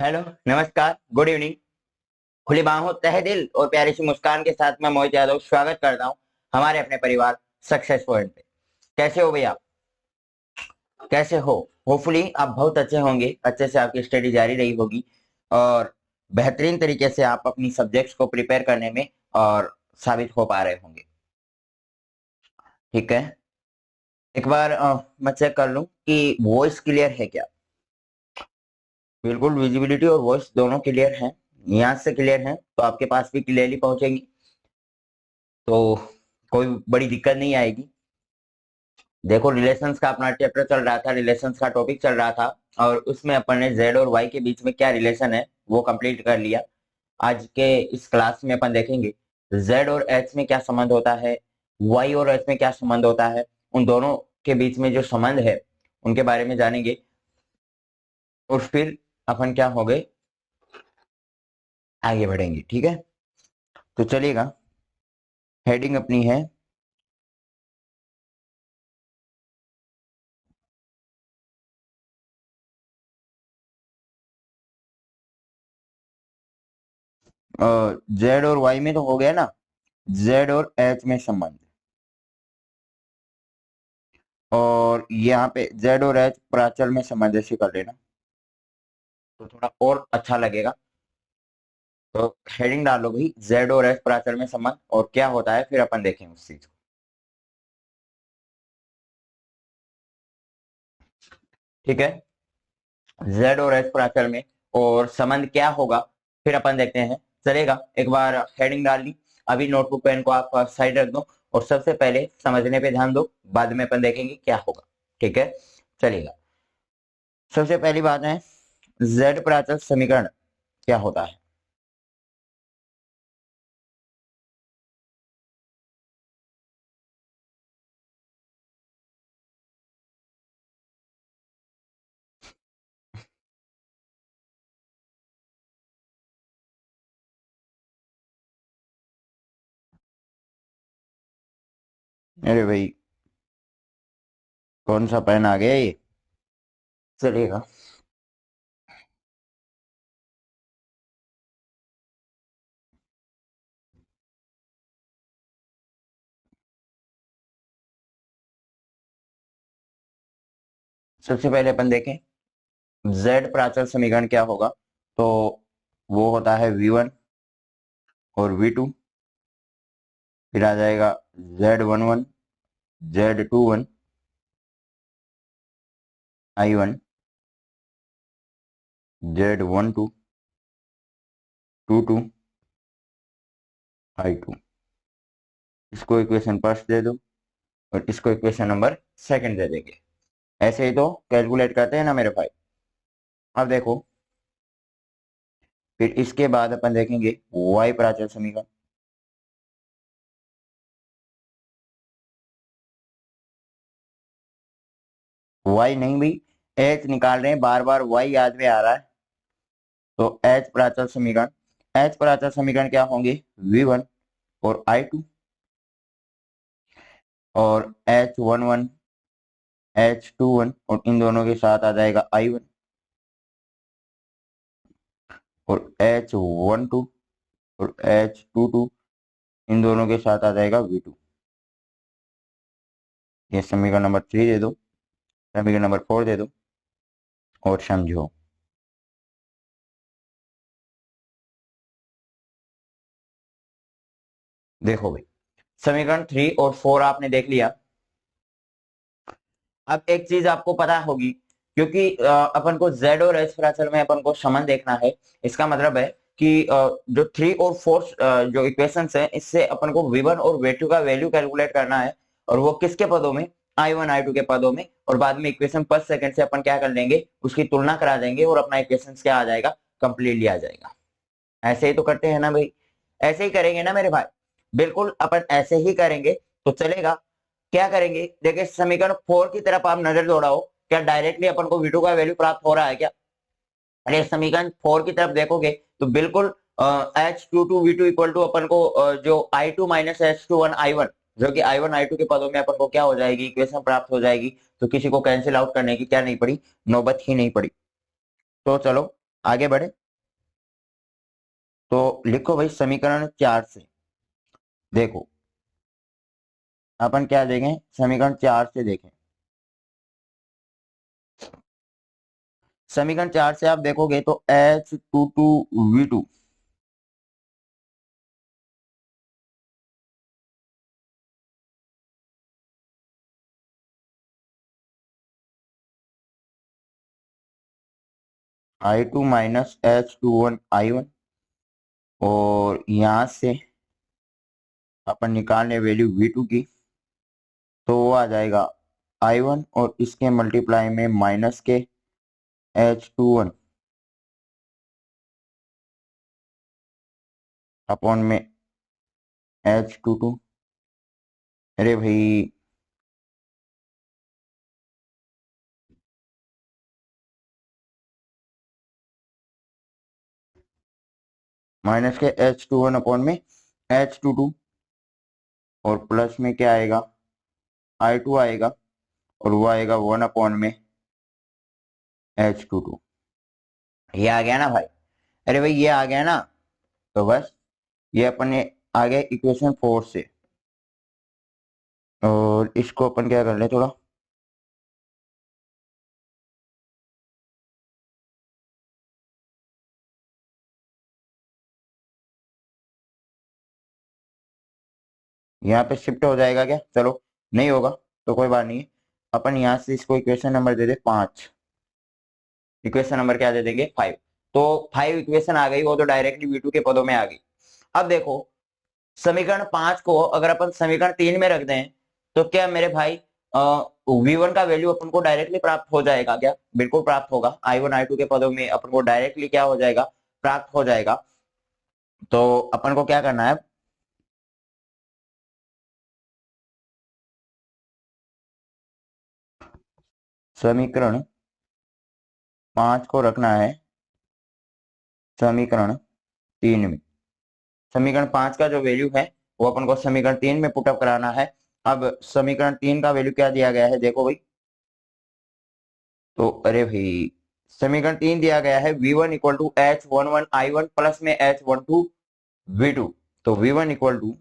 Hello, नमस्कार, good evening. खुली बाहों, तहे दिल और प्यारी सी मुस्कान के साथ मैं मोहित यादव स्वागत करता हूँ हमारे अपने परिवार सक्सेस पॉइंट पे। कैसे हो भैया? कैसे हो? होपफुली आप बहुत अच्छे होंगे, अच्छे से आपकी स्टडी जारी रही होगी और बेहतरीन तरीके से आप अपनी सब्जेक्ट्स को प्रिपेयर करने में और साबित हो पा रहे होंगे। ठीक है, एक बार मैं चेक कर लूं कि वॉइस क्लियर है क्या। बिल्कुल, विजिबिलिटी और वॉइस दोनों क्लियर हैं। यहाँ से क्लियर हैं तो आपके पास भी क्लियरली पहुंचेंगी, तो कोई बड़ी दिक्कत नहीं आएगी। देखो, रिलेशंस का अपना चैप्टर चल रहा था, रिलेशंस का टॉपिक चल रहा था और उसमें अपन ने जेड और वाई के बीच में क्या रिलेशन है वो कंप्लीट कर लिया। आज के इस क्लास में अपन देखेंगे जेड और एच में क्या संबंध होता है, वाई और एच में क्या संबंध होता है, उन दोनों के बीच में जो संबंध है उनके बारे में जानेंगे और फिर अपन क्या हो गए आगे बढ़ेंगे। ठीक है, तो चलिएगा, हेडिंग अपनी है जेड और वाई में तो हो गया ना, जेड और एच में संबंध। और यहाँ पे जेड और एच प्राचल में सामंजस्य कर लेना तो थोड़ा और अच्छा लगेगा। तो हेडिंग डालो भाई, जेड और एच प्राचल में संबंध और क्या होता है, फिर अपन देखेंगे उस चीज को। ठीक है, जेड और एच प्राचल में और संबंध क्या होगा फिर अपन देखते हैं। चलेगा, एक बार हेडिंग डाल ली, अभी नोटबुक पेन को आप साइड रख दो और सबसे पहले समझने पे ध्यान दो, बाद में अपन देखेंगे क्या होगा। ठीक है, चलेगा। सबसे पहली बात है, जेड प्राचल समीकरण क्या होता है। अरे भाई, कौन सा पेन आ गया ये? चलेगा, सबसे पहले अपन देखें जेड प्राचल समीकरण क्या होगा। तो वो होता है V1 और V2, फिर आ जाएगा Z11, Z21, I1, Z12, 22, I2। इसको इक्वेशन फर्स्ट दे दो और इसको इक्वेशन नंबर सेकंड दे देंगे। ऐसे ही तो कैलकुलेट करते हैं ना मेरे भाई। अब देखो, फिर इसके बाद अपन देखेंगे Y प्राचल समीकरण। Y नहीं भाई, H निकाल रहे हैं, बार बार Y याद में आ रहा है। तो H प्राचल समीकरण, H प्राचल समीकरण क्या होंगे, V1 और I2 और H11, H21 और इन दोनों के साथ आ जाएगा I1 और H12 और H22 इन दोनों के साथ आ जाएगा V2। ये समीकरण नंबर 3 दे दो, समीकरण नंबर 4 दे दो और समझो। देखो भाई, समीकरण 3 और 4 आपने देख लिया। अब एक चीज आपको पता होगी, क्योंकि अपन को जेड और एच प्राचल में अपन को संबंध देखना है। इसका मतलब है कि जो 3 और 4 जो इक्वेशंस है, इससे अपन को V1 और V2 का वैल्यू कैलकुलेट करना है और वो किसके पदों में, I1 I2 के पदों में। और बाद में इक्वेशन फर्स्ट सेकंड से अपन क्या कर लेंगे, उसकी तुलना करा देंगे और अपना इक्वेशन क्या आ जाएगा, कंप्लीटली आ जाएगा। ऐसे ही तो करते हैं ना भाई, ऐसे ही करेंगे ना मेरे भाई। बिल्कुल अपन ऐसे ही करेंगे तो चलेगा। क्या करेंगे, देखिए समीकरण 4 की तरफ आप नजर दौड़ाओ, क्या डायरेक्टली अपन को V2 का वैल्यू प्राप्त हो रहा है क्या? अरे समीकरण 4 की तरफ देखोगे तो बिल्कुल H22 V2 इक्वल टू अपन को जो I2 माइनस H21 I1, जो कि I1 I2 के पदों में अपन को क्या हो जाएगी, इक्वेशन प्राप्त हो जाएगी। तो किसी को कैंसिल आउट करने की क्या नहीं पड़ी, नौबत ही नहीं पड़ी। तो चलो आगे बढ़े तो लिखो भाई समीकरण 4 से। देखो अपन क्या देखें, समीकरण 4 से देखें। समीकरण 4 से आप देखोगे तो H22V2 I2 माइनस H21I1, और यहां से अपन निकालने वैल्यू V2 की, तो वो आ जाएगा I1 और इसके मल्टीप्लाई में माइनस के H21 अपॉन में H22। अरे भाई माइनस के H21 अपॉन में H22, और प्लस में क्या आएगा, I2 आएगा, और वो आएगा 1 अपॉन में H22। ये आ गया ना भाई? अरे भाई ये आ गया ना, तो बस ये अपन ने आ गया इक्वेशन 4 से। और इसको अपन क्या कर ले थोड़ा, यहाँ पे शिफ्ट हो जाएगा क्या? चलो नहीं होगा तो कोई बात नहीं है, अपन यहाँ से इसको इक्वेशन नंबर दे दे 5। इक्वेशन नंबर क्या दे देंगे? 5। तो 5 इक्वेशन आ गई, वो तो डायरेक्टली V2 के पदों में आ गई। अब देखो समीकरण 5 को अगर अपन समीकरण 3 में रख दें तो क्या मेरे भाई V1 का वैल्यू अपन को डायरेक्टली प्राप्त हो जाएगा क्या? बिल्कुल प्राप्त होगा। I1 I2 के पदों में अपन को डायरेक्टली क्या हो जाएगा? प्राप्त हो जाएगा। तो अपन को क्या करना है, समीकरण 5 को रखना है समीकरण 3 में। समीकरण 5 का जो वैल्यू है वो अपन को समीकरण 3 में पुटअप कराना है। अब समीकरण 3 का वैल्यू क्या दिया गया है देखो भाई, तो अरे भाई समीकरण 3 दिया गया है V1 equal to H11I1 plus में H12V2। तो V1 equal to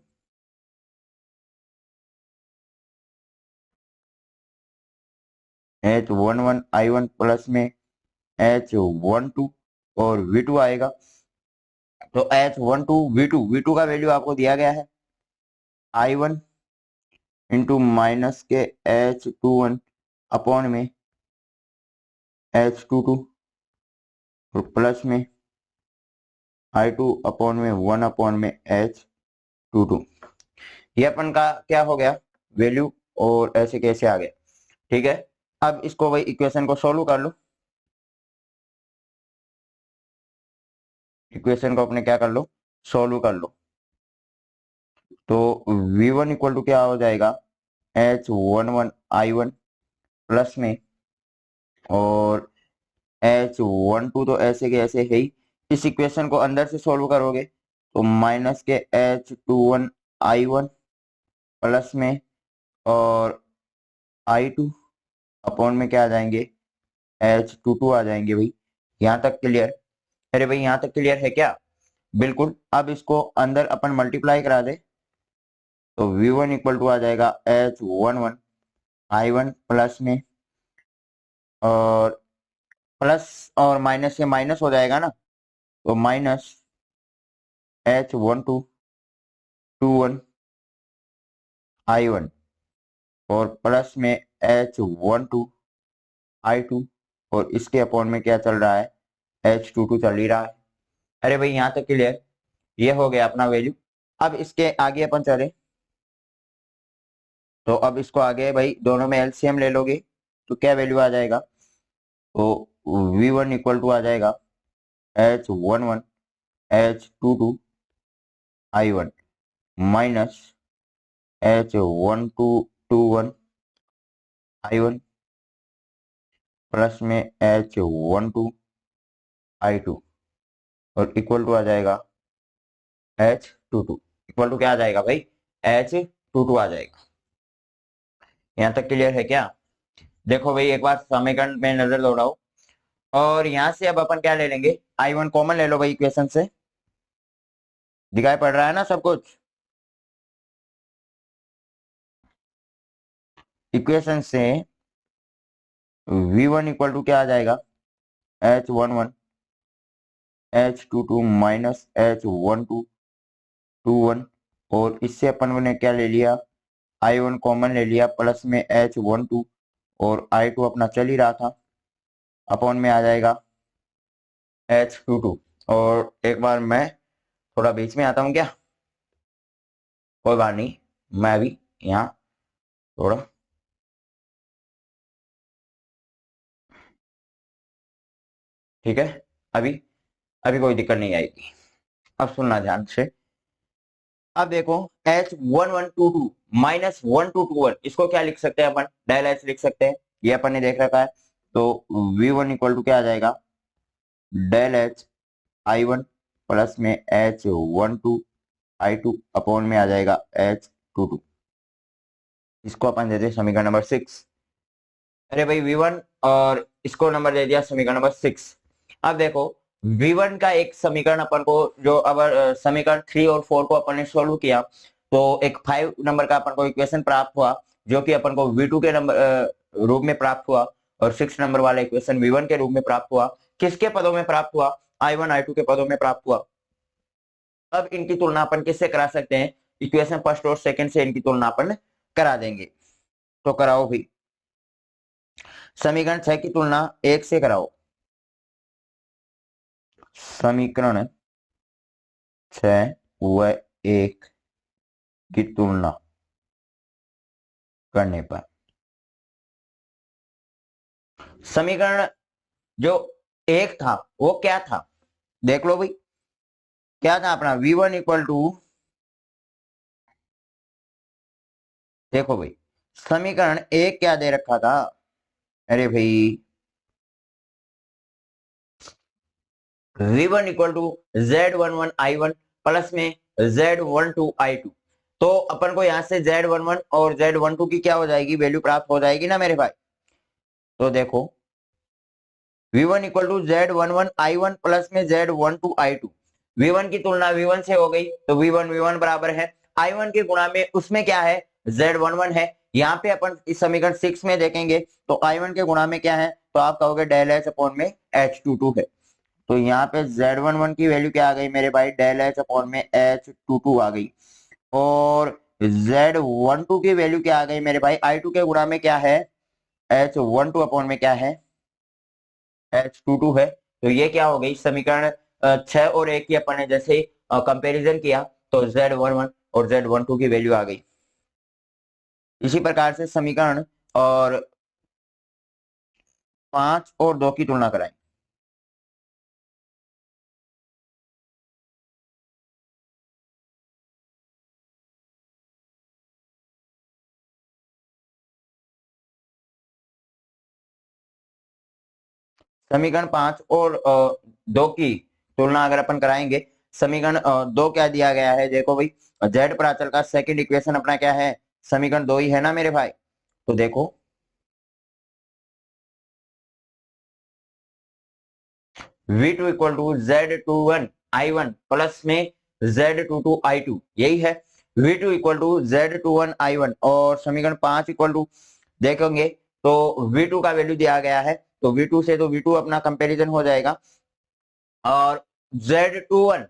H11I1 plus में H12 और V2 आएगा। तो H12V2 का वैल्यू आपको दिया गया है I1 इंटू माइनस के H21 अपॉन में H22 और प्लस में I2 अपॉन में 1 अपॉन में H22। ये अपन का क्या हो गया वैल्यू, और ऐसे कैसे आ गया? ठीक है, अब इसको भाई इक्वेशन को सोल्व कर लो। इक्वेशन को अपने क्या कर लो, सोल्व कर लो। तो V1 इक्वल टू क्या हो जाएगा, H11I1 प्लस में, और H12 तो ऐसे के ऐसे है ही। इस इक्वेशन को अंदर से सोल्व करोगे तो माइनस के H21I1 प्लस में, और I2 अपॉन में क्या आ जाएंगे, H22 आ जाएंगे भाई। यहाँ तक क्लियर? अरे भाई यहाँ तक क्लियर है क्या? बिल्कुल। अब इसको अंदर अपन मल्टीप्लाई करा दे तो V1 इक्वल टू आ जाएगा H11I1 प्लस में, और प्लस और माइनस से माइनस हो जाएगा ना, तो माइनस H12I1 और प्लस में H12I2, और इसके अपॉन में क्या चल रहा है, H22 चल ही रहा है। अरे भाई यहाँ तक क्लियर? ये हो गया अपना वैल्यू। अब इसके आगे अपन चले तो अब इसको आगे भाई दोनों में एलसीएम ले लोगे तो क्या वैल्यू आ जाएगा, तो V1 इक्वल टू आ जाएगा H11 H22I1 minus H1221I1 plus में H12I2, और इक्वल टू आ जाएगा H22। इक्वल टू क्या आ जाएगा भाई, H22 आ जाएगा। यहाँ तक क्लियर है क्या? देखो भाई एक बार समीकरण में नजर दौड़ाओ और यहां से अब अपन क्या ले लेंगे, I1 कॉमन ले लो भाई इक्वेशन से, दिखाई पड़ रहा है ना सब कुछ। इक्वेशन से V1 इक्वल टू क्या आ जाएगा, H11 H22 माइनस H12 21, और इससे अपन ने क्या ले लिया, I1 कॉमन ले लिया, प्लस में H12 और I2 अपना चल ही रहा था, अपॉन में आ जाएगा H22। और एक बार मैं थोड़ा बीच में आता हूँ क्या, कोई बात नहीं, मैं अभी यहाँ थोड़ा, ठीक है, अभी अभी कोई दिक्कत नहीं आएगी। अब सुनना ध्यान से, अब देखो H1122 माइनस 1221, इसको क्या लिख सकते हैं अपन, डेल H लिख सकते हैं, ये अपन ने देख रखा है। तो V1 इक्वल टू क्या आ जाएगा, डेल H I1 प्लस में H12 I2 अपॉन में आ जाएगा H22। इसको अपन देते हैं समीकरण नंबर 6। अरे भाई V1 और इसको नंबर दे दिया समीकरण नंबर 6। अब देखो V1 का एक समीकरण अपन को, जो अगर समीकरण 3 और 4 को अपन ने सोल्व किया तो एक 5 नंबर का अपन को इक्वेशन प्राप्त हुआ, जो कि अपन को V2 के नंबर रूप में प्राप्त हुआ, और 6 नंबर वाला इक्वेशन V1 के रूप में प्राप्त हुआ। किसके पदों में प्राप्त हुआ, I1 I2 के पदों में प्राप्त हुआ। अब इनकी तुलना अपन किससे करा सकते हैं, इक्वेशन फर्स्ट और सेकंड से इनकी तुलना अपन करा देंगे। तो कराओ भी, समीकरण 6 की तुलना 1 से कराओ, समीकरण 6 व 1 की तुलना करने पर समीकरण जो 1 था वो क्या था, देख लो भाई, क्या था अपना V1 इक्वल टू, देखो भाई समीकरण 1 क्या दे रखा था, अरे भाई V1 equal to Z11 I1 plus में Z12 I2। तो अपन को यहां से Z11 और Z12 की क्या हो जाएगी, वैल्यू प्राप्त हो जाएगी ना मेरे भाई। तो देखो V1 equal to Z11 I1 plus में Z12 I2, V1 की तुलना V1 से हो गई तो V1 बराबर है I1 के गुणा में उसमें क्या है, Z11 है। यहाँ पे अपन इस समीकरण 6 में देखेंगे तो I1 के गुणा में क्या है, तो आप कहोगे डेल H अपॉन में H22 है। तो यहाँ पे Z11 की वैल्यू क्या आ गई मेरे भाई, डेल H अपॉन में H22 आ गई, और Z12 की वैल्यू क्या आ गई मेरे भाई, I2 के गुणा में क्या है, H12 अपॉन में क्या है, H22 है। तो ये क्या हो गई, समीकरण 6 और 1 की अपन ने जैसे कंपैरिजन किया तो Z11 और Z12 की वैल्यू आ गई। इसी प्रकार से समीकरण और 5 और 2 की तुलना कराएं। समीकरण 5 और 2 की तुलना अगर अपन कराएंगे, समीकरण 2 क्या दिया गया है, देखो भाई जेड प्राचल का सेकंड इक्वेशन अपना क्या है, समीकरण 2 ही है ना मेरे भाई। तो देखो V2 equal to Z21 I1 plus में Z22 I2, यही है V2 equal to Z21 I1। और समीकरण 5 इक्वल टू देखेंगे तो V2 का वैल्यू दिया गया है, तो V2 से तो V2 अपना कंपैरिजन हो जाएगा, और Z21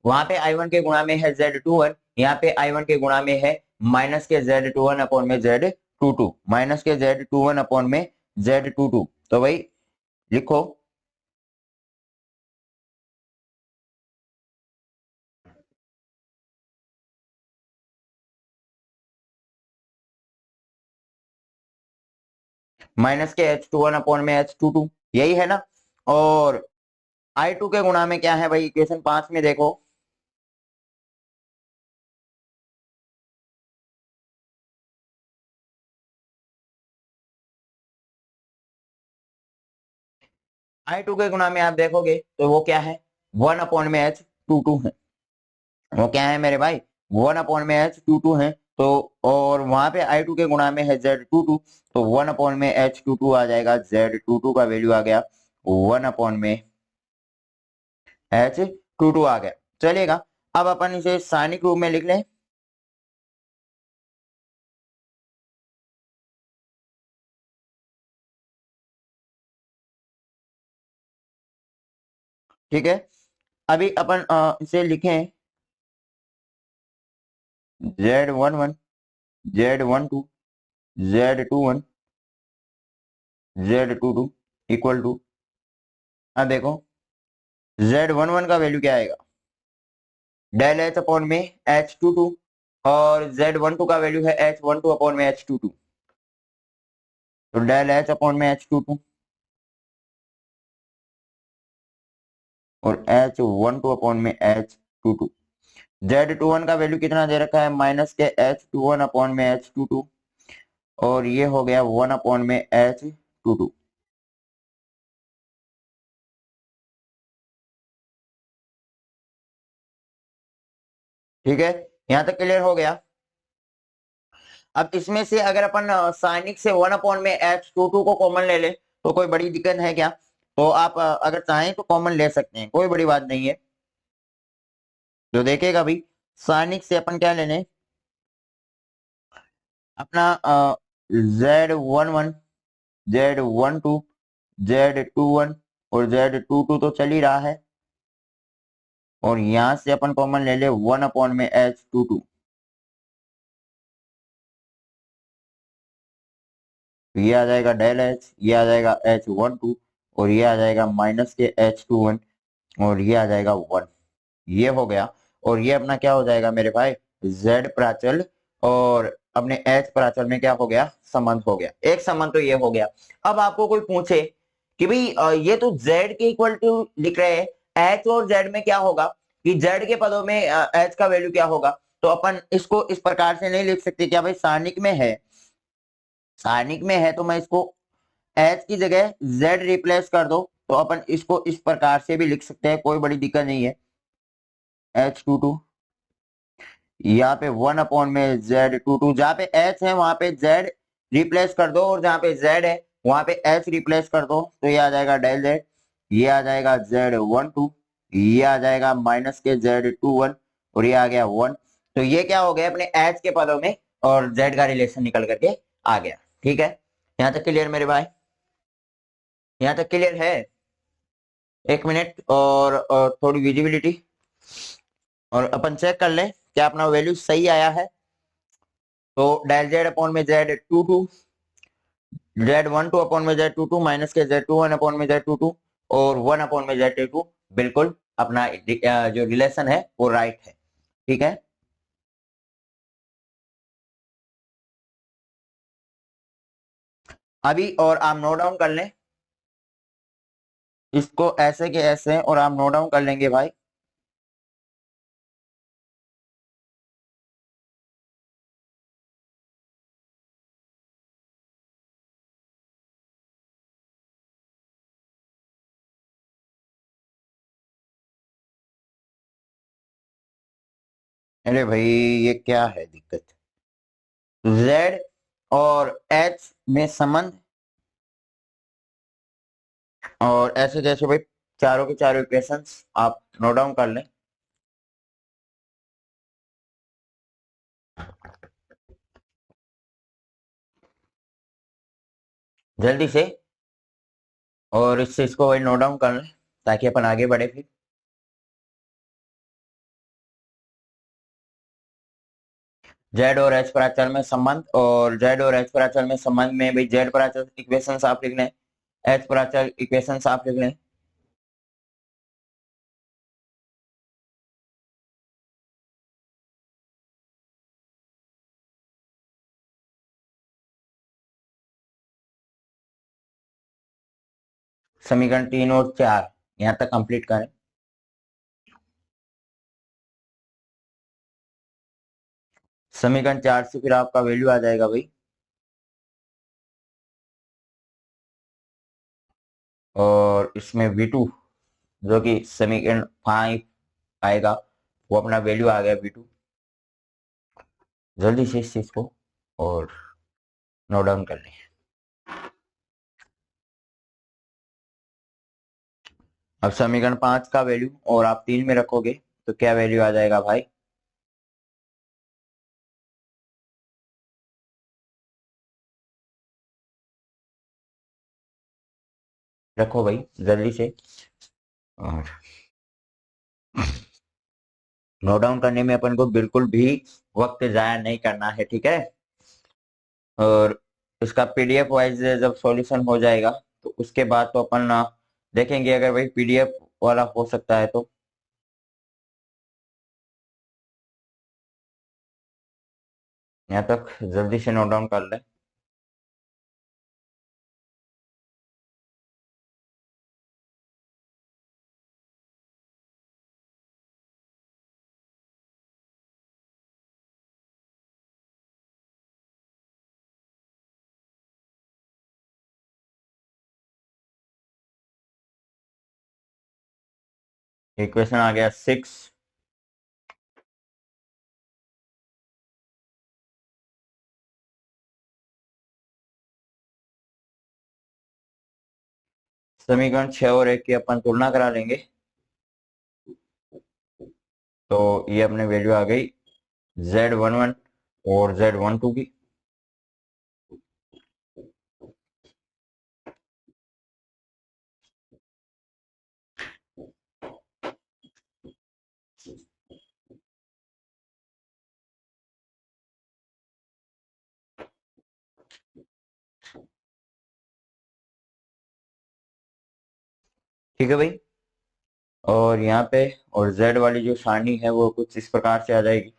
वहां पे I1 के गुणा में है Z21, यहाँ पे I1 के गुणा में है माइनस के Z21 अपॉन में Z22, माइनस के Z21 अपॉन में Z22। तो भाई लिखो माइनस के H21 अपॉन में H22, यही है ना। और I2 के गुणा में क्या है भाई, इक्वेशन 5 में देखो, I2 के गुणा में आप देखोगे तो वो क्या है, 1 अपॉन में H22 है, वो क्या है मेरे भाई, 1 अपॉन में H22 है। तो और वहां पे I2 के गुणा में है Z22, तो 1 अपॉन में H22 आ जाएगा, Z22 का वैल्यू आ गया। 1/में H22 आ गया। चलेगा, अब अपन इसे सारणिक रूप में लिख लें। ठीक है, अभी अपन इसे लिखें Z11 Z12 Z21 Z22 equal to, अब देखो Z11 का वैल्यू क्या आएगा, डेल एच अपॉन में H22, और Z12 का वैल्यू है H12 अपॉन में H22, तो डेल एच अपॉन में H22 और H12 अपॉन में H22। Z21 का वैल्यू कितना दे रखा है, माइनस के H21 अपॉन में H22, और ये हो गया 1 अपॉन में H22। ठीक है, यहां तक क्लियर हो गया। अब इसमें से अगर अपन साइनिक से 1 अपॉन में H22 को कॉमन ले ले तो कोई बड़ी दिक्कत है क्या, तो आप अगर चाहें तो कॉमन ले सकते हैं, कोई बड़ी बात नहीं है। जो देखेगा भाई, साइनिक से अपन क्या लेने, अपना Z11 Z12 Z21 और Z22 तो चल ही रहा है, और यहां से अपन कॉमन ले ले 1 अपॉन में H22, तो ये आ जाएगा डेल एच, ये आ जाएगा H12, और ये आ जाएगा माइनस के H21, और ये आ जाएगा 1। ये हो गया, और ये अपना क्या हो जाएगा मेरे भाई, Z प्राचल, और अपने H प्राचल में क्या हो गया, संबंध हो गया। एक संबंध तो ये हो गया। अब आपको कोई पूछे कि भाई ये तो Z के इक्वल टू लिख रहे हैं, H और Z में क्या होगा, कि Z के पदों में H का वैल्यू क्या होगा, तो अपन इसको इस प्रकार से नहीं लिख सकते क्या भाई, सारणिक में है, सारणिक में है तो मैं इसको H की जगह Z रिप्लेस कर दो, तो अपन इसको इस प्रकार से भी लिख सकते हैं, कोई बड़ी दिक्कत नहीं है। H22 यहाँ पे 1 अपॉन में Z22, जहाँ पे H है वहां पे Z रिप्लेस कर दो, और जहाँ पे Z है वहां पे H रिप्लेस कर दो, तो ये आ जाएगा डेल Z, ये आ जाएगा Z12, ये आ जाएगा माइनस के Z21, और ये आ गया 1। तो ये क्या हो गया, अपने H के पदों में और Z का रिलेशन निकल करके आ गया। ठीक है, यहाँ तक क्लियर मेरे भाई, यहाँ तक क्लियर है। एक मिनट और थोड़ी विजिबिलिटी, और अपन चेक कर ले क्या अपना वैल्यू सही आया है। तो डेल जेड अपॉन में Z22, Z12 अपॉन में Z22 माइनस के Z21 अपॉन में Z22, और 1 अपॉन में Z22, बिल्कुल अपना जो रिलेशन है वो राइट है। ठीक है, अभी और आप नोट डाउन कर लें इसको ऐसे के ऐसे, और आप नोट डाउन कर लेंगे भाई। अरे भाई, ये क्या है दिक्कत, Z और H में संबंध, और ऐसे जैसे भाई चारों के चारों इक्वेशंस आप नोट डाउन कर लें। जल्दी से, और इससे इसको वही नोट डाउन कर लें ताकि अपन आगे बढ़े फिर। जेड और एच प्राचल में संबंध, और जेड और एच प्राचल में संबंध में भाई जेड प्राचल इक्वेशन आप लिख लें, एच प्राचल इक्वेशन आप लिख लें। समीकरण 3 और 4 यहाँ तक कंप्लीट करें। समीकरण 4 से फिर आपका वैल्यू आ जाएगा भाई, और इसमें V2 जो कि समीकरण 5 आएगा, वो अपना वैल्यू आ गया V2। जल्दी से इस चीज को और नोट डाउन कर लें। अब समीकरण 5 का वैल्यू और आप 3 में रखोगे तो क्या वैल्यू आ जाएगा भाई? रखो भाई जल्दी से। और नोट डाउन करने में अपन को बिल्कुल भी वक्त जाया नहीं करना है, ठीक है। और इसका पीडीएफ वाइज जब सॉल्यूशन हो जाएगा तो उसके बाद तो अपन देखेंगे, अगर भाई पीडीएफ वाला हो सकता है तो। यहाँ तक जल्दी से नोट डाउन कर ले। इक्वेशन आ गया 6। समीकरण 6 और 1 की अपन तुलना करा लेंगे तो ये अपने वैल्यू आ गई Z11 और Z12 की। ठीक है भाई। और यहाँ पे और Z वाली जो सारणी है वो कुछ इस प्रकार से आ जाएगी।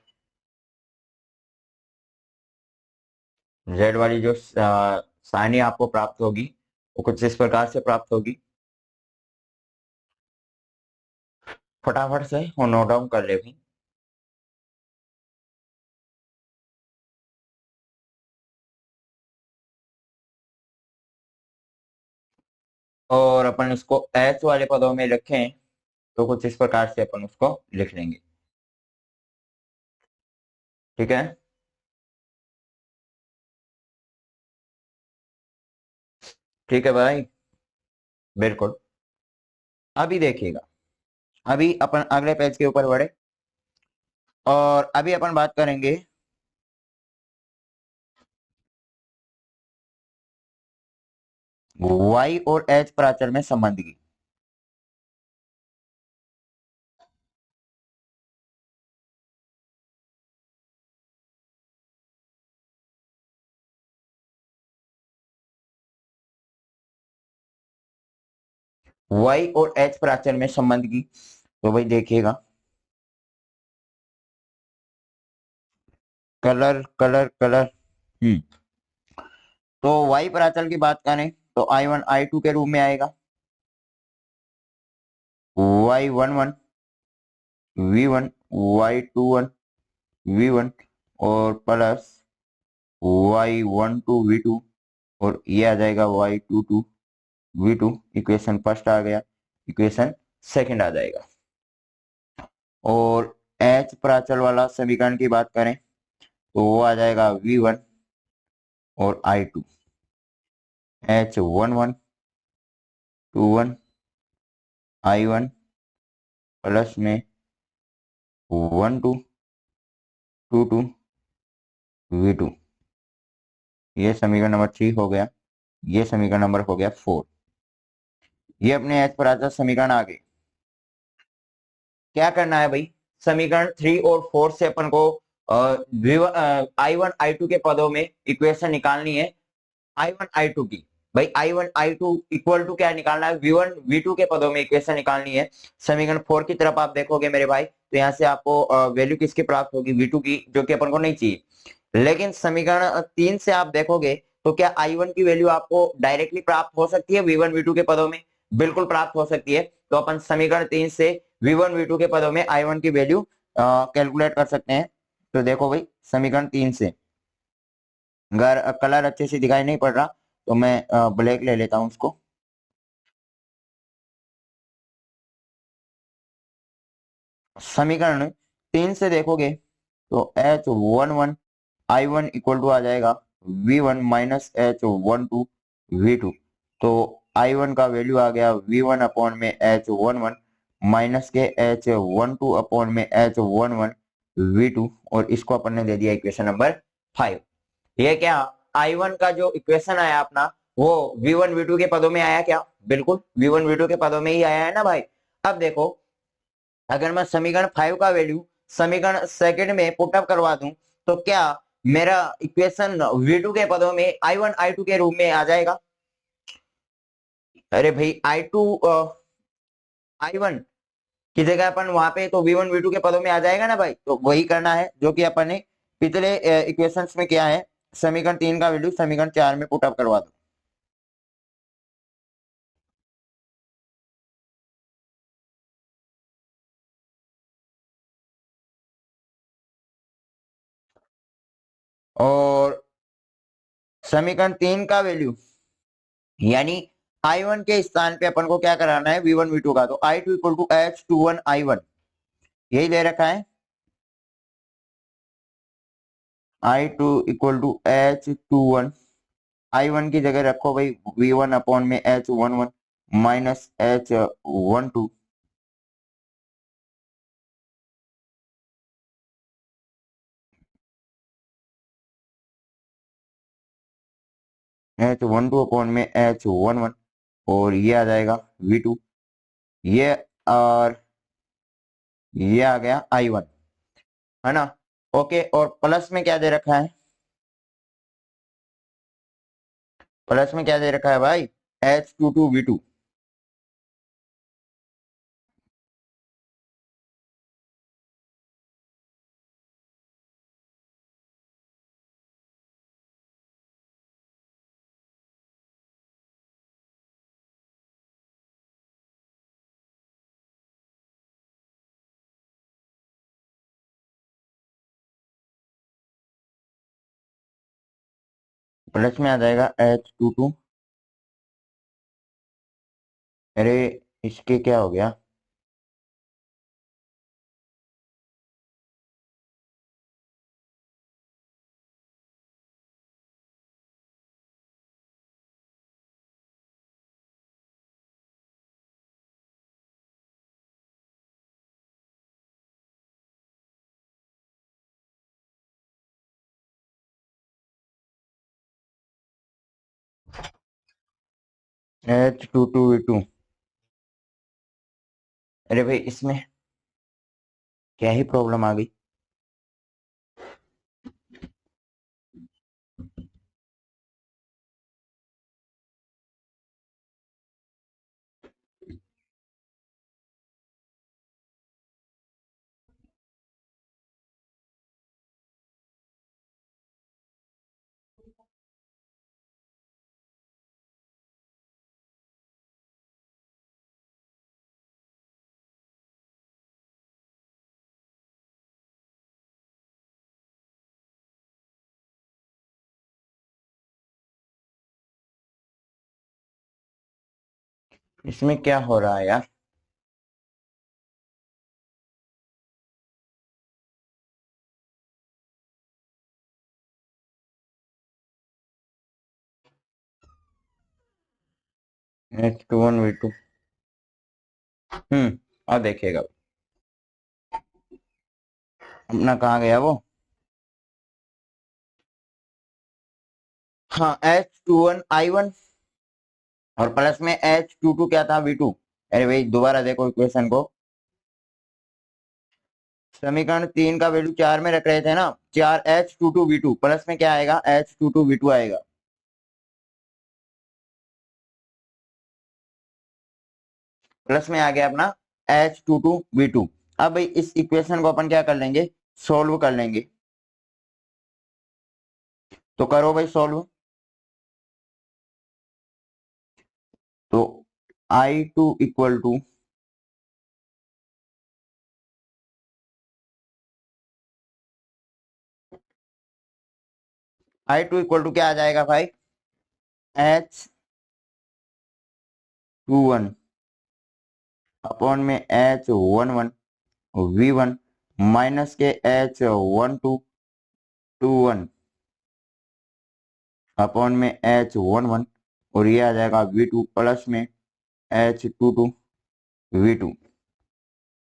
Z वाली जो सारणी आपको प्राप्त होगी वो कुछ इस प्रकार से प्राप्त होगी। फटाफट से वो नोट डाउन कर ले भाई। और अपन इसको H वाले पदों में रखें तो कुछ इस प्रकार से अपन उसको लिख लेंगे, ठीक है। ठीक है भाई, बिल्कुल। अभी देखिएगा, अभी अपन अगले पेज के ऊपर बढ़े और अभी अपन बात करेंगे Y और H प्राचल में संबंध की। Y और H प्राचल में संबंध की तो भाई देखिएगा, कलर कलर कलर। तो Y प्राचल की बात करें तो I1 I2 के रूप में आएगा। Y11 V1 Y21 V1 और प्लस Y12 V2 और ये आ जाएगा Y22 V2। इक्वेशन फर्स्ट आ गया, इक्वेशन सेकंड आ जाएगा। और H प्राचल वाला समीकरण की बात करें तो वो आ जाएगा V1 और I2। H11 21 I1 प्लस में 12 22 V2। ये समीकरण नंबर 3 हो गया, ये समीकरण नंबर हो गया 4। ये अपने H प्राचल समीकरण आ गए। क्या करना है भाई, समीकरण 3 और 4 से अपन को I1 I2 के पदों में इक्वेशन निकालनी है I1 I2 की। भाई I1 I2 इक्वल टू क्या निकालना है, V1 V2 के पदों में इक्वेशन निकालनी है। समीकरण 4 की तरफ आप देखोगे मेरे भाई तो यहाँ से आपको वैल्यू किसकी प्राप्त होगी, V2 की, जो कि अपन को नहीं चाहिए। लेकिन समीकरण 3 से आप देखोगे तो क्या I1 की वैल्यू आपको डायरेक्टली प्राप्त हो सकती है V1 V2 के पदों में? बिल्कुल प्राप्त हो सकती है। तो अपन समीकरण 3 से V1 V2 के पदों में I1 की वैल्यू कैलकुलेट कर सकते हैं। तो देखो भाई समीकरण 3 से, अगर कलर अच्छे से दिखाई नहीं पड़ रहा तो मैं ब्लैक ले लेता हूं उसको। समीकरण 3 से देखोगे तो H11 I1 इक्वल टू आ जाएगा V1 माइनस H12 V2। तो I1 का वैल्यू आ गया V1 अपॉन में H11 माइनस के H12 अपॉन में H11 V2 और इसको अपन ने दे दिया इक्वेशन नंबर 5। ये क्या I1 का जो इक्वेशन आया अपना वो V1 V2 के पदों में आया क्या? बिल्कुल V1 V2 के पदों में ही आया है ना भाई। अब देखो अगर मैं समीकरण 5 का वैल्यू समीकरण सेकंड में पुटअप करवा दूं तो क्या मेरा इक्वेशन V2 के पदों में I1 I2 के रूप में आ जाएगा? अरे भाई I2 I1 की जगह अपन वहां पे तो V1 V2 के पदों में आ जाएगा ना भाई। तो वही करना है जो कि अपन ने पिछले इक्वेशंस में किया है। समीकरण 3 का वैल्यू समीकरण 4 में पुटअप करवा दो। और समीकरण 3 का वैल्यू यानी I1 के स्थान पे अपन को क्या कराना है V1 V2 का। तो I2 equal to H21 I1 यही ले रखा है। I2 equal to H21 I1 की जगह रखो भाई V1 अपॉन में H11 minus H12 H12 upon में H11 और ये आ जाएगा V2 ये और ये आ गया I1 है ना। ओके और प्लस में क्या दे रखा है? प्लस में क्या दे रखा है भाई H22 V2। प्लस में आ जाएगा H22। अरे इसके क्या हो गया? H22 V2। अरे भाई इसमें क्या ही प्रॉब्लम आ गई? इसमें क्या हो रहा है यार? H21 V2। अब देखिएगा अपना कहाँ गया वो। हाँ H21 I1 और प्लस में H22 क्या था V2। अरे भाई दोबारा देखो इक्वेशन को। समीकरण 3 का वैल्यू 4 में रख रहे थे ना। 4 H22 V2 प्लस में क्या आएगा H22 V2 आएगा। प्लस में आ गया अपना H22 V2। अब भाई इस इक्वेशन को अपन क्या कर लेंगे सोल्व कर लेंगे। तो करो भाई सोल्व। तो I2 equal to I2 equal to क्या आ जाएगा भाई H21 अपॉन में H11 V1 माइनस के H12 21 अपॉन में H11 और ये आ जाएगा V2 प्लस में H22 V2।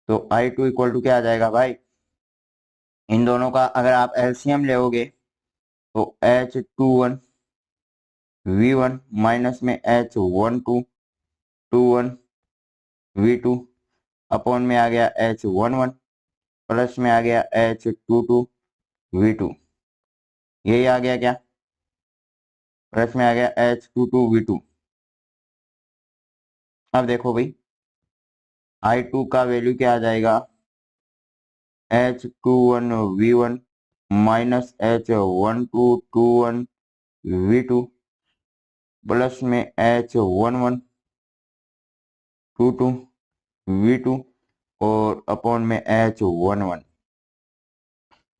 तो I2 इक्वल टू क्या आ जाएगा भाई, इन दोनों का अगर आप एलसीएम लोगे तो H21 V1 माइनस में H12 V2 अपॉन में आ गया H11 प्लस में आ गया H22 V2। यही आ गया क्या, प्लस में आ गया H22 V2। अब देखो भाई I2 का वैल्यू क्या आ जाएगा, H21 V1 minus H12 V2 plus में H11 V2 और अपॉन में H11।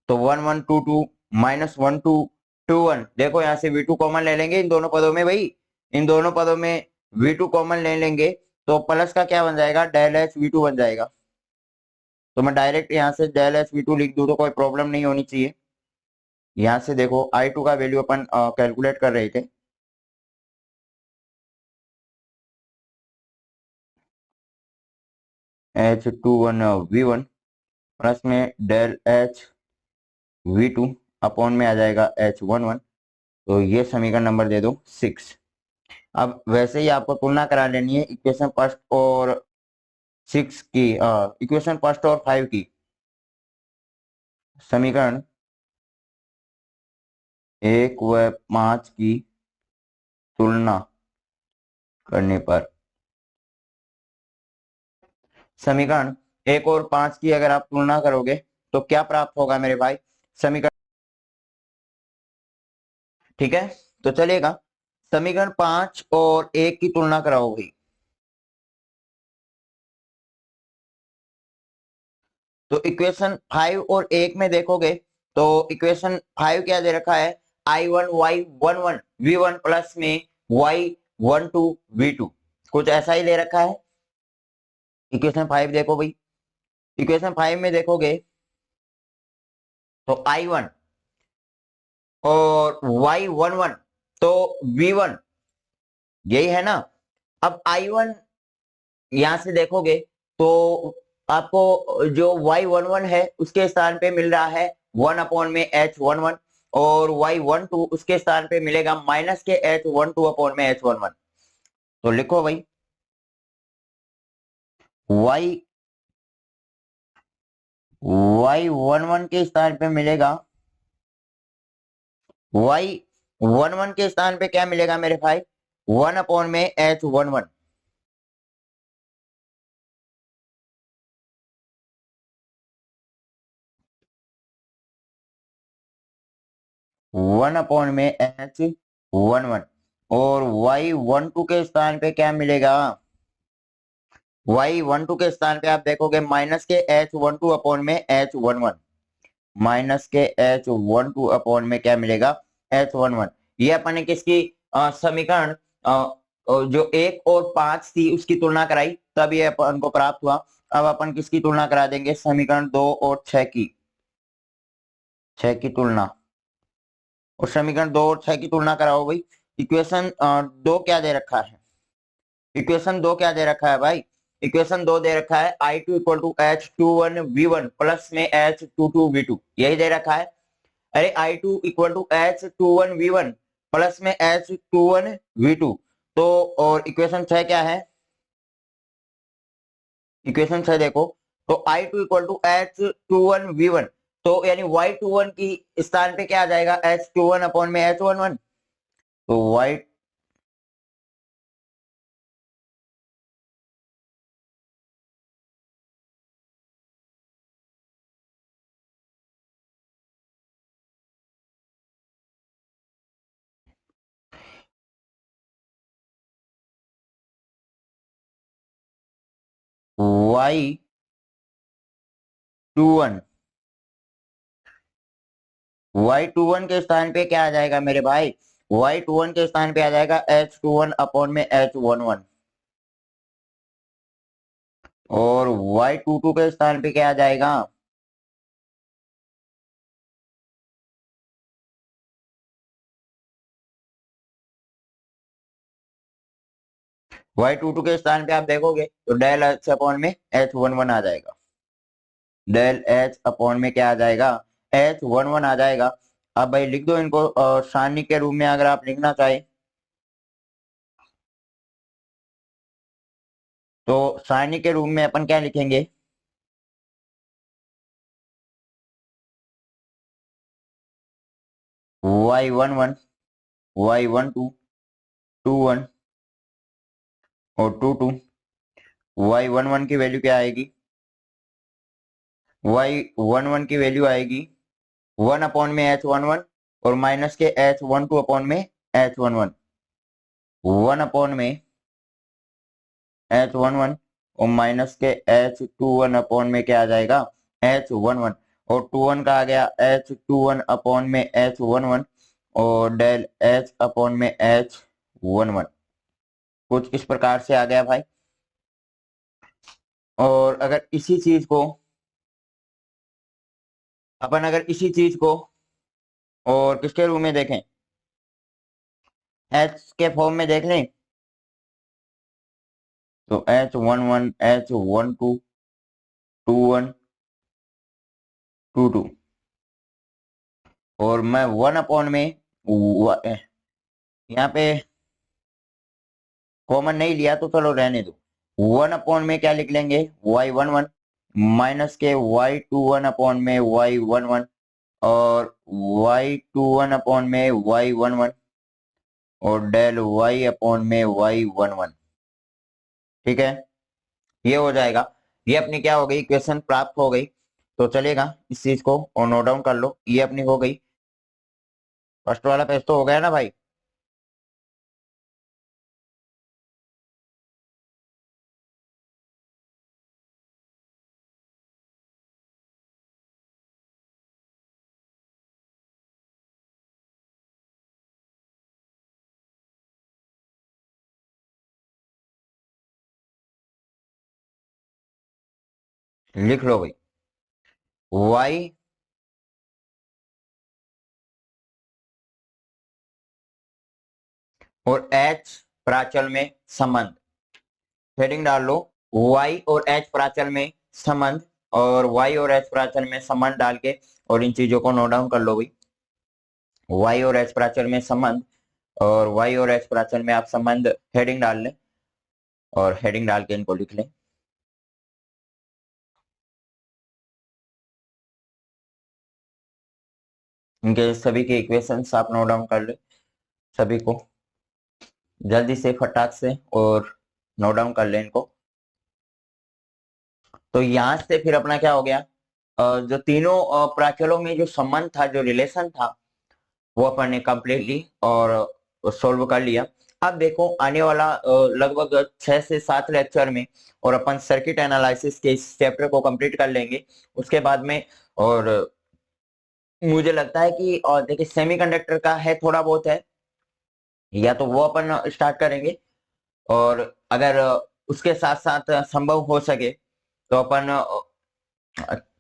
तो 1122 माइनस 1221, देखो यहाँ से V2 कॉमन ले लेंगे इन दोनों पदों में भाई, इन दोनों पदों में V2 कॉमन ले लेंगे तो प्लस का क्या बन जाएगा, डेल एच V2 बन जाएगा। तो मैं डायरेक्ट यहाँ से डेल एच V2 लिख दूं तो कोई प्रॉब्लम नहीं होनी चाहिए। यहाँ से देखो I2 का वैल्यू अपन कैलकुलेट कर रहे थे, H21 V1 प्लस में डेल एच V2 अपॉन में आ जाएगा H11। तो ये समीकरण नंबर दे दो 6। अब वैसे ही आपको तुलना करा लेनी है इक्वेशन फर्स्ट और 6 की, इक्वेशन फर्स्ट और 5 की। समीकरण 1 व 5 की तुलना करने पर, समीकरण 1 और 5 की अगर आप तुलना करोगे तो क्या प्राप्त होगा मेरे भाई, समीकरण, ठीक है। तो चलिएगा समीकरण 5 और 1 की तुलना कराओ भाई। तो इक्वेशन 5 और 1 में देखोगे तो इक्वेशन 5 क्या दे रखा है, I1Y11 V1 प्लस में Y12 V2, कुछ ऐसा ही ले रखा है। इक्वेशन 5 देखो भाई, इक्वेशन 5 में देखोगे तो I1 और Y11 तो V1, यही है ना। अब I1 यहां से देखोगे तो आपको जो Y11 है उसके स्थान पे मिल रहा है 1 अपॉन में H11, और Y12 उसके स्थान पे मिलेगा माइनस के H12 अपॉन में H11। तो लिखो भाई Y Y11 के स्थान पे मिलेगा, Y11 के स्थान पे क्या मिलेगा मेरे भाई, 1 अपॉन में H11। 1 अपॉन में H11, और Y12 के स्थान पे क्या मिलेगा, Y12 के स्थान पे आप देखोगे माइनस के H12 अपॉन में H11, माइनस के H12 अपॉन में क्या मिलेगा, H11। ये अपन ने किसकी समीकरण जो 1 और 5 थी उसकी तुलना कराई, तब ये अपन को प्राप्त हुआ। अब अपन किसकी तुलना करा देंगे, समीकरण 2 और 6 की, 6 की तुलना, और समीकरण 2 और 6 की तुलना कराओ भाई। इक्वेशन 2 क्या दे रखा है, इक्वेशन 2 क्या दे रखा है भाई, इक्वेशन 2 दे रखा है I2 equal to H21 V1 plus में H22 V2, यही दे रखा है। अरे I2 equal to H21 V1 plus में H21 V2, तो और इक्वेशन 6 क्या है, इक्वेशन 6 देखो तो I2 equal to H21 V1, तो यानी Y21 की स्थान पे क्या आ जाएगा, H21 अपॉन में H11। तो Y21, Y21 के स्थान पे क्या आ जाएगा मेरे भाई, Y21 के स्थान पे आ जाएगा H21 अपॉन में H11, और Y22 के स्थान पे क्या आ जाएगा, y22 के स्थान पे आप देखोगे तो डेल एच अपॉन में H11 आ जाएगा। डेल एच अपॉन में क्या आ जाएगा, H11 आ जाएगा। अब भाई लिख दो इनको सारणी के रूप में अगर आप लिखना चाहे तो सारणी के रूप में अपन क्या लिखेंगे, y11 y12 21 और 22। y11 की वैल्यू क्या आएगी, y11 की वैल्यू आएगी 1 अपॉन में H11 और माइनस के H12 अपॉन में H11। 1 अपॉन में H11 और माइनस के H21 अपॉन में क्या आ जाएगा, H11 और 21 का आ गया H21 अपॉन में H11 और डेल H अपॉन में H11। कुछ इस प्रकार से आ गया भाई। और अगर इसी चीज को अपन अगर इसी चीज को और किसके रूप में देखें, H के फॉर्म में देख लें तो H11 H12 21 22 और मैं 1 अपॉन में यहाँ पे कॉमन नहीं लिया तो चलो रहने दो। 1 अपॉन में क्या लिख लेंगे y11 माइनस के y21 अपॉन में y11 और y21 अपॉन में y11 और डेल y अपॉन में y11। ठीक है, ये हो जाएगा। ये अपनी क्या हो गई, इक्वेशन प्राप्त हो गई। तो चलेगा, इस चीज को और नोट डाउन कर लो, ये अपनी हो गई। फर्स्ट वाला पेज तो हो गया ना भाई। लिख लो भाई, y और h प्राचल में संबंध, हेडिंग डाल लो y और h प्राचल में संबंध, और y और h प्राचल में संबंध डाल के और इन चीजों को नोट डाउन कर लो भाई। y और h प्राचल में संबंध और y और h प्राचल में आप संबंध हेडिंग डाल लें और हेडिंग डाल के इनको लिख लें। इनके सभी के इक्वेशंस आप नोट डाउन कर ले सभी को जल्दी से फटाक से और नोट डाउन कर ले इनको। तो यहां से फिर अपना क्या हो गया, जो तीनों प्राचलों में जो संबंध था, जो रिलेशन था, वो अपन ने कंप्लीटली और सोल्व कर लिया। अब देखो आने वाला लगभग 6 से 7 लेक्चर में और अपन सर्किट एनालिसिस के इस चैप्टर को कंप्लीट कर लेंगे उसके बाद में। और मुझे लगता है कि और देखिए सेमीकंडक्टर का है, थोड़ा बहुत है, या तो वो अपन स्टार्ट करेंगे और अगर उसके साथ साथ संभव हो सके तो अपन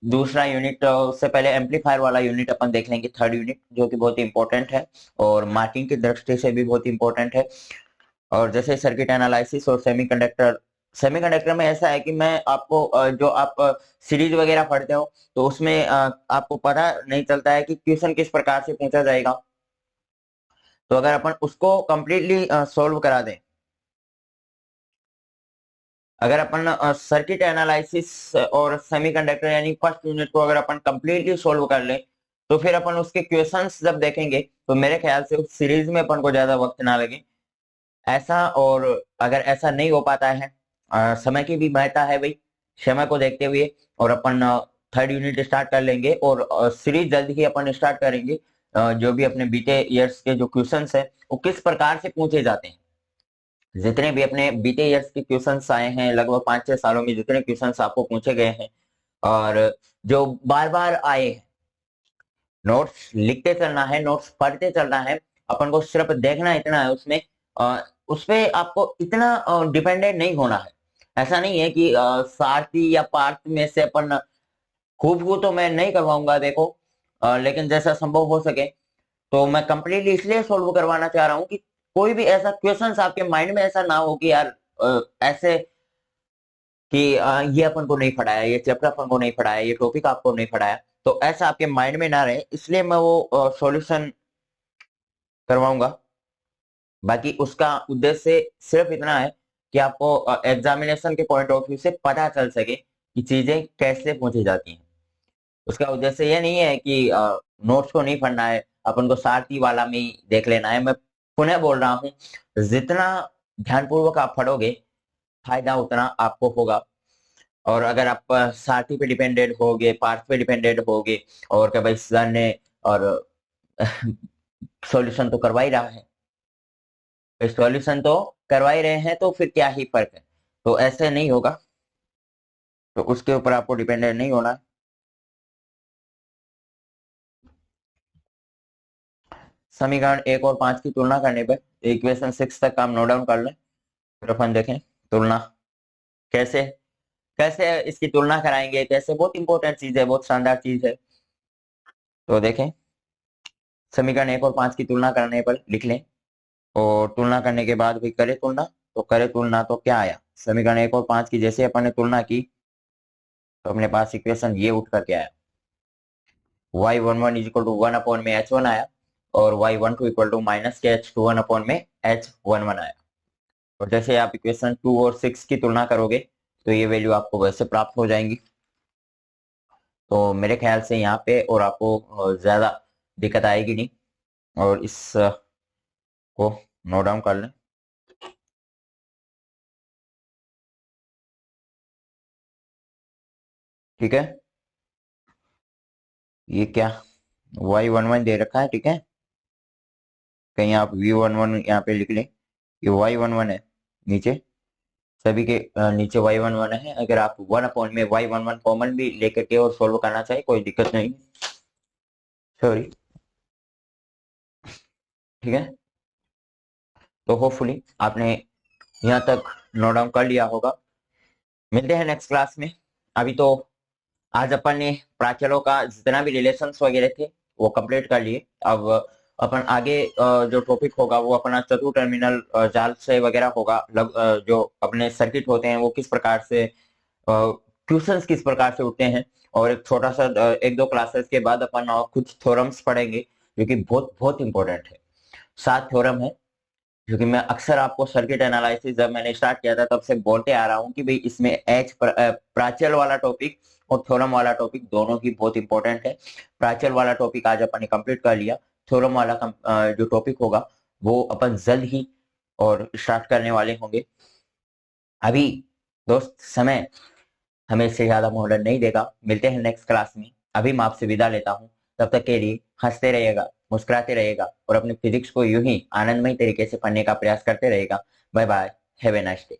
दूसरा यूनिट, उससे पहले एम्पलीफायर वाला यूनिट अपन देख लेंगे, थर्ड यूनिट, जो कि बहुत ही इंपॉर्टेंट है और मार्किंग की दृष्टि से भी बहुत इंपॉर्टेंट है। और जैसे सर्किट एनालिसिस और सेमीकंडक्टर, सेमीकंडक्टर में ऐसा है कि मैं आपको जो आप सीरीज वगैरह पढ़ते हो तो उसमें आपको पता नहीं चलता है कि क्वेश्चन किस प्रकार से पूछा जाएगा। तो अगर अपन उसको कंप्लीटली सोल्व करा दें, अगर अपन सर्किट एनालिसिस और सेमीकंडक्टर यानी फर्स्ट यूनिट को अगर अपन कंप्लीटली सोल्व कर लें तो फिर अपन उसके क्वेश्चंस जब देखेंगे तो मेरे ख्याल से उस सीरीज में अपन को ज्यादा वक्त ना लगे ऐसा। और अगर ऐसा नहीं हो पाता है, समय की भी महत्ता है भाई, समय को देखते हुए और अपन थर्ड यूनिट स्टार्ट कर लेंगे और सीरीज जल्द ही अपन स्टार्ट करेंगे। जो भी अपने बीते ईयर्स के जो क्वेश्चंस है वो किस प्रकार से पूछे जाते हैं, जितने भी अपने बीते ईयर्स के क्वेश्चंस आए हैं लगभग 5-6 सालों में जितने क्वेश्चंस आपको पूछे गए हैं और जो बार बार आए हैं, नोट्स लिखते चलना है, नोट्स पढ़ते चलना है। अपन को सिर्फ देखना इतना है उसमें, उस पे आपको इतना डिपेंडेंट नहीं होना है। ऐसा नहीं है कि सारथी या पार्थ में से अपन खूब को तो मैं नहीं करवाऊंगा देखो, लेकिन जैसा संभव हो सके तो मैं कंप्लीटली इसलिए सोल्व करवाना चाह रहा हूँ कि कोई भी ऐसा क्वेश्चन आपके माइंड में ऐसा ना हो कि यार ऐसे कि ये अपन को नहीं पढ़ाया, ये चैप्टर अपन को नहीं पढ़ाया, ये टॉपिक आपको नहीं पढ़ाया, तो ऐसा आपके माइंड में ना रहे, इसलिए मैं वो सॉल्यूशन करवाऊंगा। बाकी उसका उद्देश्य सिर्फ इतना है कि आपको एग्जामिनेशन के पॉइंट ऑफ व्यू से पता चल सके कि चीजें कैसे पूछी जाती हैं। उसका उद्देश्य ये नहीं है कि नोट्स को नहीं पढ़ना है, अपन को सारथी वाला में ही देख लेना है। मैं पुनः बोल रहा हूँ, जितना ध्यानपूर्वक आप पढ़ोगे फायदा उतना आपको होगा। और अगर आप सारथी पे डिपेंडेड होगे, पार्थ पे डिपेंडेड होगे और कि भाई सर ने और सॉल्यूशन तो करवा ही रहा है, सॉल्यूशन तो करवा ही रहे हैं, तो फिर क्या ही फर्क है। तो ऐसे नहीं होगा, तो उसके ऊपर आपको डिपेंडेंट नहीं होना। समीकरण 1 और 5 की तुलना करने पर इक्वेशन 6 तक आप नोट डाउन कर लें, फिर अपन देखें तुलना कैसे कैसे इसकी तुलना कराएंगे, कैसे। बहुत इंपॉर्टेंट चीज है, बहुत शानदार चीज है। तो देखें, समीकरण 1 और 5 की तुलना करने पर लिख लें, और तुलना करने के बाद भी करें तुलना। तो करे तुलना तो क्या आया, समीकरण 1 और 5 की जैसे अपन ने तुलना की तो अपने पास इक्वेशन ये उठ करके आया, y11 इक्वल टू 1 अपॉन में h1 आया, और y12 इक्वल टू माइनस के h21 अपॉन में h11 आया। और जैसे आप इक्वेशन 2 और 6 की तुलना करोगे तो ये वैल्यू आपको वैसे प्राप्त हो जाएंगी। तो मेरे ख्याल से यहाँ पे और आपको ज्यादा दिक्कत आएगी नहीं, और इस को नोट डाउन कर लें। ठीक है, ये क्या y11 दे रखा है, ठीक है, कहीं आप v11 यहाँ पे लिख लें, ये y11 है नीचे, सभी के नीचे y11 है। अगर आप 1 अपॉन में y11 कॉमन भी लेकर के और सोल्व करना चाहिए, कोई दिक्कत नहीं, सॉरी। ठीक है, तो होपफुली आपने यहाँ तक नोट डाउन कर लिया होगा। मिलते हैं नेक्स्ट क्लास में। अभी तो आज अपन ने प्राचलों का जितना भी रिलेशंस वगैरह थे वो कंप्लीट कर लिए। अब अपन आगे जो टॉपिक होगा वो अपना चतुर टर्मिनल जाल से वगैरह होगा। जो अपने सर्किट होते हैं वो किस प्रकार से, क्वेश्चंस किस प्रकार से उठते हैं, और एक छोटा सा 1-2 क्लासेस के बाद अपन कुछ थ्योरम्स पढ़ेंगे जो कि बहुत बहुत इंपॉर्टेंट है। 7 थ्योरम है, क्योंकि मैं अक्सर आपको सर्किट एनालिसिस जब मैंने स्टार्ट किया था तब से बोलते आ रहा हूँ कि भाई इसमें प्राचल वाला टॉपिक और थ्योरम वाला टॉपिक दोनों ही बहुत इंपॉर्टेंट है। प्राचल वाला टॉपिक आज अपन ने कंप्लीट कर लिया, थ्योरम वाला जो टॉपिक होगा वो अपन जल्द ही और स्टार्ट करने वाले होंगे। अभी दोस्त समय हमें इससे ज्यादा मोहलत नहीं देगा। मिलते हैं नेक्स्ट क्लास में। अभी मैं आपसे विदा लेता हूँ, तब तक के लिए हंसते रहिएगा, मुस्कुराते रहिएगा, और अपने फिजिक्स को यूं ही आनंदमय तरीके से पढ़ने का प्रयास करते रहेगा। Bye bye, have a nice day.